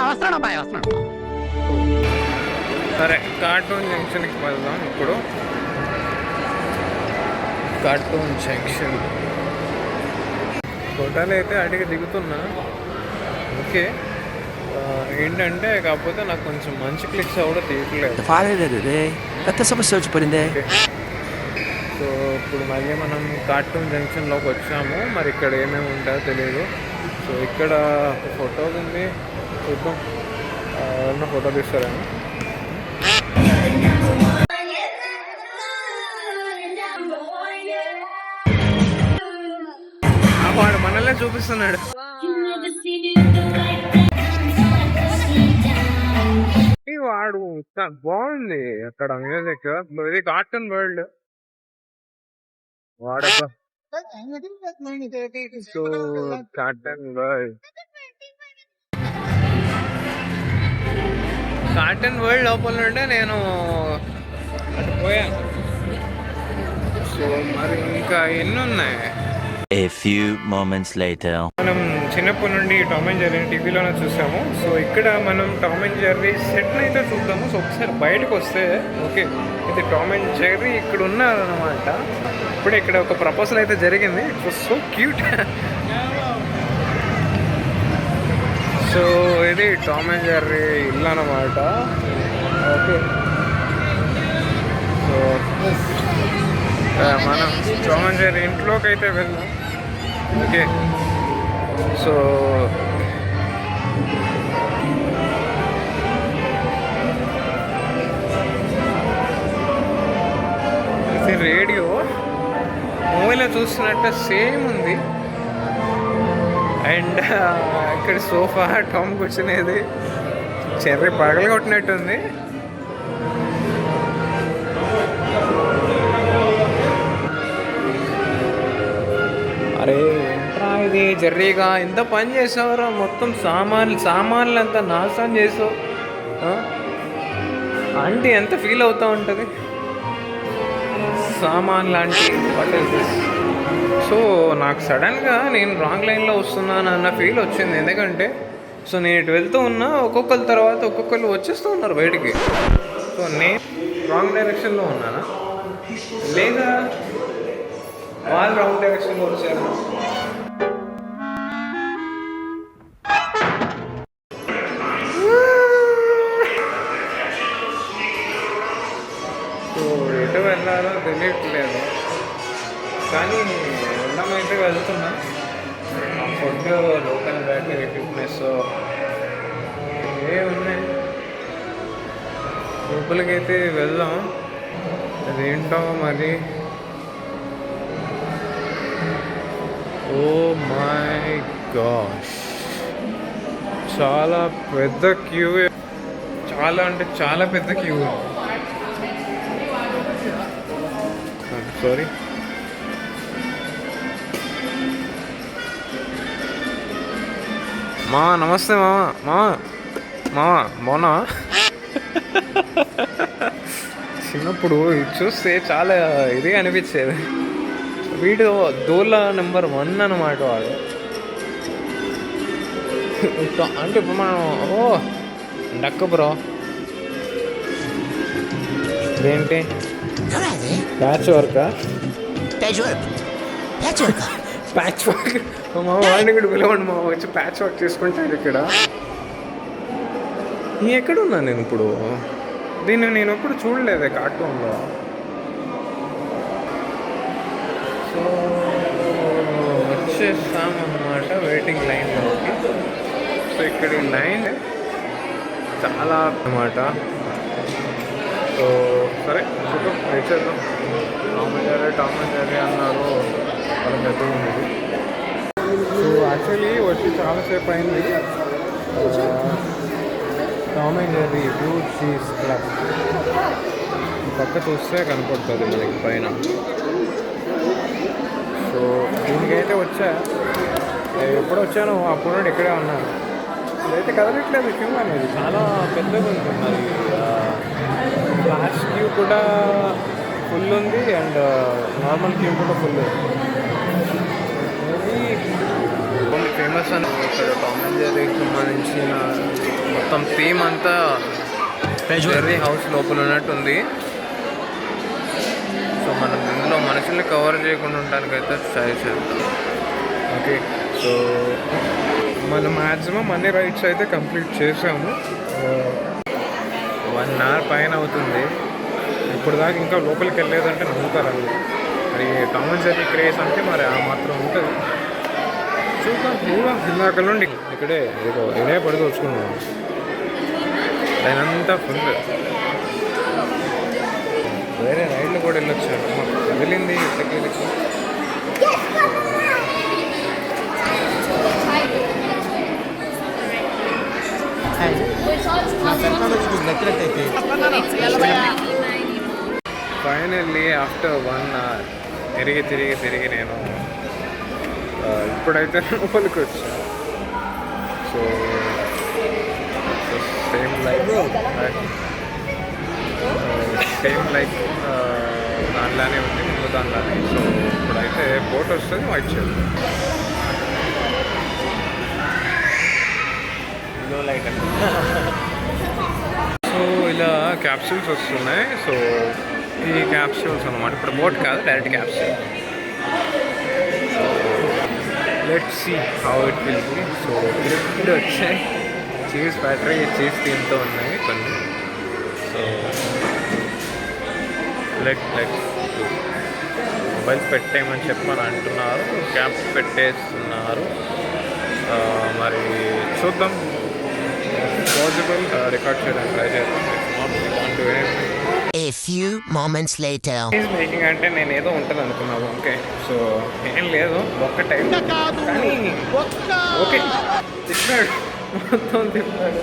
వస్తున్నాను అబ్బాయి, వస్తున్నాను. సరే, కార్టూన్ జంక్షన్కి వెళ్దాం ఇప్పుడు. కార్టూన్ జంక్షన్ ఫోటోలు అయితే అడిగి దిగుతున్నా. ఓకే, ఏంటంటే కాకపోతే నాకు కొంచెం మంచి క్లిక్స్ కూడా తీయట్లేదు. సో ఇప్పుడు మళ్ళీ మనం కార్టూన్ జంక్షన్లోకి వచ్చాము. మరి ఇక్కడ ఏమేమి ఉంటాయో తెలియదు. సో ఇక్కడ ఫోటో ఉంది, చూద్దాం ఎవరన్నా ఫోటో తీస్తారేమో. వాడు మనల్నే చూపిస్తున్నాడు. వాడు బాగుంది అక్కడ మ్యూజిక్. ఇది కార్టూన్ వరల్డ్ వాడక. So cartoon world, cartoon world లోపల నుండే నేను అటు పోయాను. సో మరి ఇంకా ఎన్ని ఉన్నాయి. A few moments later. మనం చిన్నప్పటి నుండి టామ్ అండ్ జెర్రీ టీవీలోనే చూసాము. సో ఇక్కడ మనం టామ్ అండ్ జెర్రీ సెట్ని అయితే చూద్దాము. సో ఒకసారి బయటకు వస్తే ఓకే, ఇది టామ్ అండ్ జెర్రీ ఇక్కడ ఉన్నారనమాట. ఇప్పుడు ఇక్కడ ఒక ప్రపోజల్ అయితే జరిగింది. It was so cute. So ఇది టామ్ అండ్ జెర్రీ ఇల్లు అనమాట. ఓకే, సో మనం టామ్ అండ్ జెర్రీ ఇంట్లోకి అయితే వెళ్దాం. ఓకే, సో ఇది రేడియో మూవీలో చూస్తున్నట్టు సేమ్ ఉంది. అండ్ ఇక్కడ సోఫా, టామ్ కూర్చునేది, చెర్రీ పగలు కొట్టినట్టుంది. అరే ఏంట్రా ఇది జర్రీగా, ఎంత పని చేసావురా, మొత్తం సామాన్లు అంతా నాశనం చేసావు. ఆంటీ ఎంత ఫీల్ అవుతూ ఉంటుంది సామాన్లు aunty. What is this? So నాకు సడన్గా నేను రాంగ్ లైన్లో వస్తున్నాను అన్న ఫీల్ వచ్చింది. ఎందుకంటే సో నేను ఇటు వెళ్తూ ఉన్నా, ఒక్కొక్కరి తర్వాత ఒక్కొక్కరు వచ్చేస్తూ ఉన్నారు బయటికి. సో నేను రాంగ్ డైరెక్షన్లో ఉన్నానా లేదా వాళ్ళు రాంగ్ డైరెక్షన్లో వచ్చారు? సో ఎటు వెళ్ళాలో తెలియట్లేదు, కానీ వెళ్ళమైతే వెళ్తున్నా. ఫుడ్, లోకల్ బేకరీ, ఫిట్నెస్ ఏ ఉన్నాయి. లోపలికైతే వెళ్దాం, అదేంటో మరి. ఓ మై గాష్, చాలా పెద్ద క్యూ, చాలా అంటే చాలా పెద్ద క్యూ. సారీ, మావా నమస్తే. మావా బాగున్నా? చిన్నప్పుడు ఇది చూస్తే చాలా ఇదిగా అనిపించేది. వీడు దోలా నెంబర్ 1 అన్నమాట వాడు. అంటే ఇప్పుడు మనం డక్క బ్రో ఇదేంటి ప్యాచ్ వర్కా? ప్యాచ్ వర్క్ మా వాడిని కూడా పిలవండి, మా వచ్చి ప్యాచ్ వర్క్ చేసుకుంటాడు ఇక్కడ. ఎక్కడున్నా నేను ఇప్పుడు? దీన్ని నేను ఎప్పుడు చూడలేదే కార్టూన్లో. సో వచ్చేస్తామన్నమాట వెయిటింగ్ లైన్లోకి. సో ఇక్కడ ఈ లైన్ చాలా అన్నమాట. సో సరే చూద్దాం, వెయిట్ చేద్దాం. టామ్ అండ్ జెర్రీ అన్నారు, వాళ్ళ పెద్ద ఉంది. సో యాక్చువల్లీ వచ్చి చాలాసేపు అయింది. Tom and Jerry blue cheese club పక్క చూస్తే కనపడుతుంది మనకి పైన. సో దీనికైతే వచ్చా, ఎప్పుడు వచ్చాను అప్పుడు నుండి ఇక్కడే ఉన్నాను. ఇదైతే కదలట్లేదు క్యూ అనేది, చాలా పెద్దగా ఉంటుంది. అది ఫ్లాష్ క్యూ కూడా ఫుల్ ఉంది అండ్ నార్మల్ క్యూ కూడా ఫుల్ ఉంది. ఫేమస్ అని ఇక్కడ టామ్ అండ్ జెర్రీకి సంబంధించిన మొత్తం థీమ్ అంతా జెర్రీ హౌస్ లోపల ఉన్నట్టుంది. సో మనం ఇందులో మనుషుల్ని కవర్ చేయకుండా ఉండడానికి అయితే ట్రై చేద్దాం. ఓకే, సో మనం మ్యాక్సిమం అన్ని రైడ్స్ అయితే కంప్లీట్ చేసాము. 1 hour పైన అవుతుంది. ఇప్పుడు దాకా ఇంకా లోపలికి వెళ్ళలేదంటే నమ్ముతారు. మరి టామ్ అండ్ జెర్రీ క్రేజ్ అంటే మరి ఆ మాత్రం ఉంటుంది. చూద్దాం. ఇందాక నుండి ఇక్కడే ఇదే పడితే వచ్చుకున్నాము. దానంతా ఫుల్. వేరే రైడ్లు కూడా వెళ్ళొచ్చు. మాకు కదిలింది ఇట్టకి. ఫైనల్లీ ఆఫ్టర్ 1 hour తిరిగి నేను ఇప్పుడైతే లోపలికి వచ్చాను. సో సేమ్ లైక్ దానిలానే ఉంది, ముందు దానిలానే. సో ఇప్పుడైతే బోట్ వస్తుంది, వైట్ చేద్దాం. సో ఇలా క్యాప్సూల్స్ వస్తున్నాయి. సో ఈ క్యాప్సూల్స్ అన్నమాట. ఇప్పుడు బోట్ కాదు, direct capsule. Let's see how it will be. So ఇప్పుడు వచ్చాయి చీజ్ ఫ్యాక్టరీ, చీజ్ థీమ్తో ఉన్నాయి కొన్ని. సో లెట్స్ మొబైల్స్ పెట్టేయమని చెప్పమని అంటున్నారు, క్యాప్స్ పెట్టేస్తున్నారు. మరి చూద్దాం, పాసిబుల్ రికార్డ్ చేయడానికి ట్రై చేద్దాం. A few moments later. Cheese making అంటే నేను ఏదో ఉంటుంది అనుకున్నాను. ఓకే, సో ఏం లేదు, ఒక్క టైం కానీ ఓకే తిప్పాడు, మొత్తం తిప్పాడు.